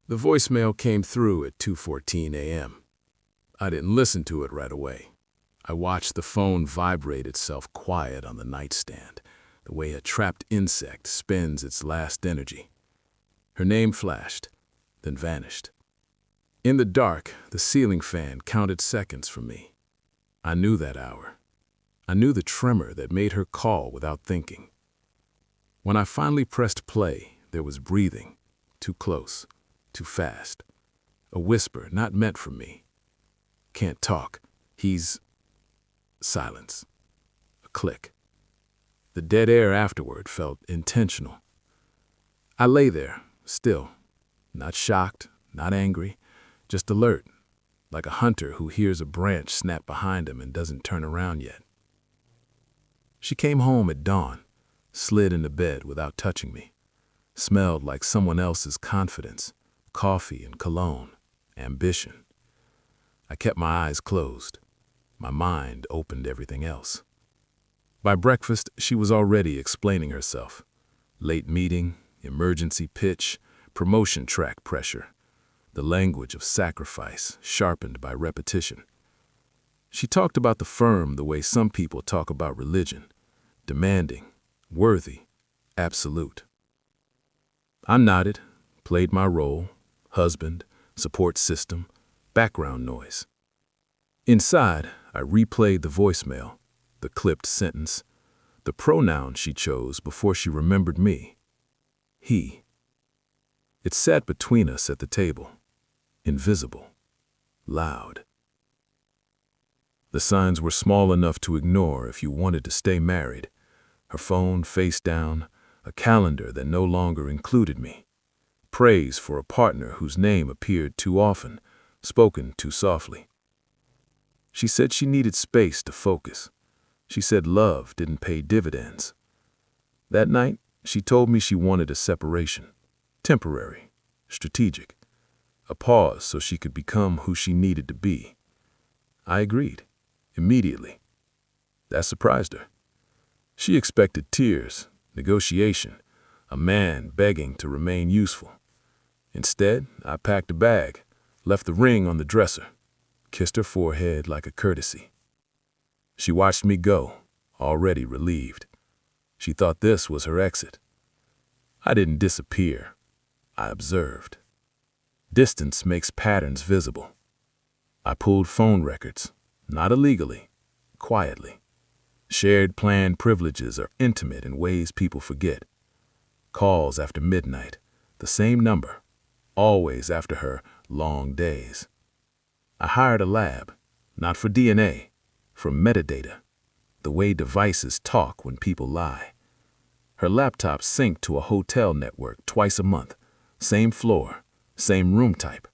The voicemail came through at 2:14 a.m. I didn't listen to it right away. I watched the phone vibrate itself quiet on the nightstand, the way a trapped insect spends its last energy. Her name flashed, then vanished. In the dark, the ceiling fan counted seconds for me. I knew that hour. I knew the tremor that made her call without thinking. When I finally pressed play, there was breathing, too close, too fast. A whisper not meant for me. Can't talk. He's... Silence. A click. The dead air afterward felt intentional. I lay there, still, not shocked, not angry, just alert, like a hunter who hears a branch snap behind him and doesn't turn around yet. She came home at dawn, slid into bed without touching me, smelled like someone else's confidence, coffee and cologne, ambition. I kept my eyes closed. My mind opened everything else. By breakfast, she was already explaining herself. Late meeting, emergency pitch, promotion track pressure. The language of sacrifice, sharpened by repetition. She talked about the firm the way some people talk about religion. Demanding, worthy, absolute. I nodded, played my role, husband, support system, background noise. Inside, I replayed the voicemail, the clipped sentence, the pronoun she chose before she remembered me. He. It sat between us at the table, invisible, loud. The signs were small enough to ignore if you wanted to stay married. Her phone face down, a calendar that no longer included me. Praise for a partner whose name appeared too often, spoken too softly. She said she needed space to focus. She said love didn't pay dividends. That night, she told me she wanted a separation. Temporary, strategic. A pause so she could become who she needed to be. I agreed, immediately. That surprised her. She expected tears, negotiation, a man begging to remain useful. Instead, I packed a bag, left the ring on the dresser, kissed her forehead like a courtesy. She watched me go, already relieved. She thought this was her exit. I didn't disappear. I observed. Distance makes patterns visible. I pulled phone records, not illegally, quietly. Shared planned privileges are intimate in ways people forget. Calls after midnight, the same number, always after her long days. I hired a lab, not for DNA, for metadata, the way devices talk when people lie. Her laptop synced to a hotel network twice a month, same floor, same room type.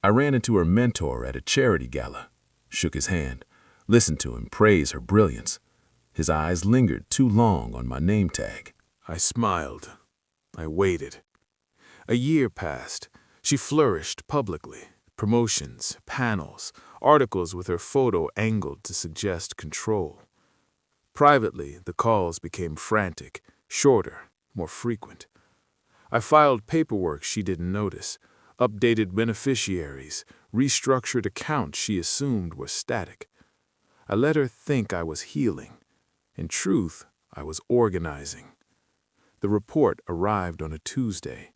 I ran into her mentor at a charity gala, shook his hand, listened to him praise her brilliance. His eyes lingered too long on my name tag. I smiled. I waited. A year passed. She flourished publicly. Promotions, panels, articles with her photo angled to suggest control. Privately, the calls became frantic, shorter, more frequent. I filed paperwork she didn't notice, updated beneficiaries, restructured accounts she assumed were static. I let her think I was healing. In truth, I was organizing. The report arrived on a Tuesday.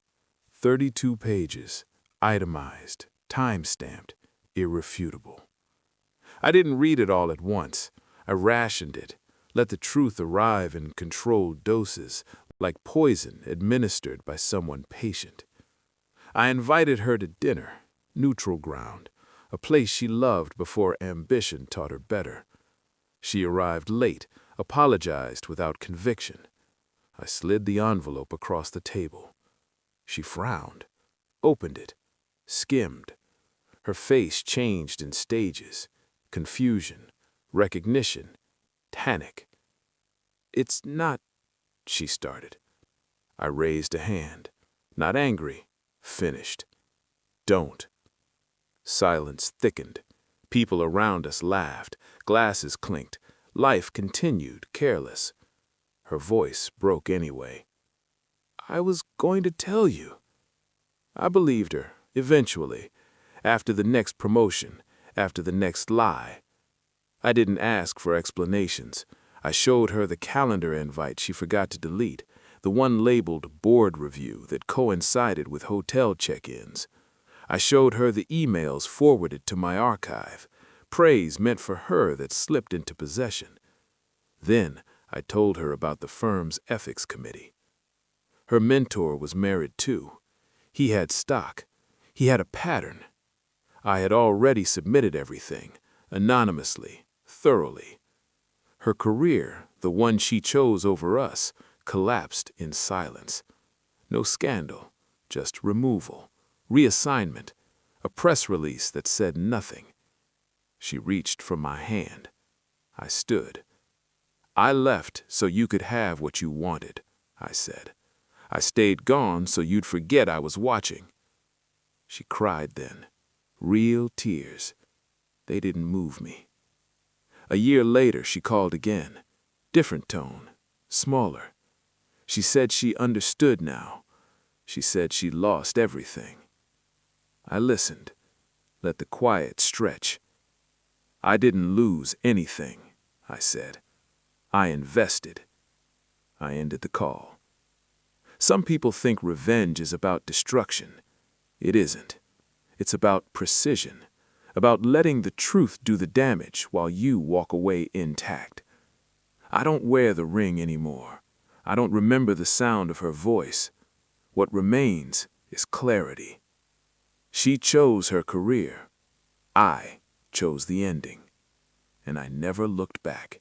32 pages, itemized, time-stamped, irrefutable. I didn't read it all at once. I rationed it, let the truth arrive in controlled doses, like poison administered by someone patient. I invited her to dinner, neutral ground, a place she loved before ambition taught her better. She arrived late, apologized without conviction. I slid the envelope across the table. She frowned, opened it, skimmed. Her face changed in stages: confusion, recognition, panic. "It's not," she started. I raised a hand, not angry, finished. "Don't." Silence thickened. People around us laughed, glasses clinked. Life continued, careless. Her voice broke anyway. "I was going to tell you." I believed her, eventually, after the next promotion, after the next lie. I didn't ask for explanations. I showed her the calendar invite she forgot to delete, the one labeled board review that coincided with hotel check-ins. I showed her the emails forwarded to my archive, praise meant for her that slipped into possession. Then I told her about the firm's ethics committee. Her mentor was married too. He had stock. He had a pattern. I had already submitted everything, anonymously, thoroughly. Her career, the one she chose over us, collapsed in silence. No scandal, just removal, reassignment, a press release that said nothing. She reached for my hand. I stood. I left so you could have what you wanted, I said. I stayed gone so you'd forget I was watching. She cried then. Real tears. They didn't move me. A year later, she called again. Different tone, smaller. She said she understood now. She said she lost everything. I listened, let the quiet stretch. I didn't lose anything, I said. I invested. I ended the call. Some people think revenge is about destruction. It isn't. It's about precision, about letting the truth do the damage while you walk away intact. I don't wear the ring anymore. I don't remember the sound of her voice. What remains is clarity. She chose her career. I chose the ending. And I never looked back.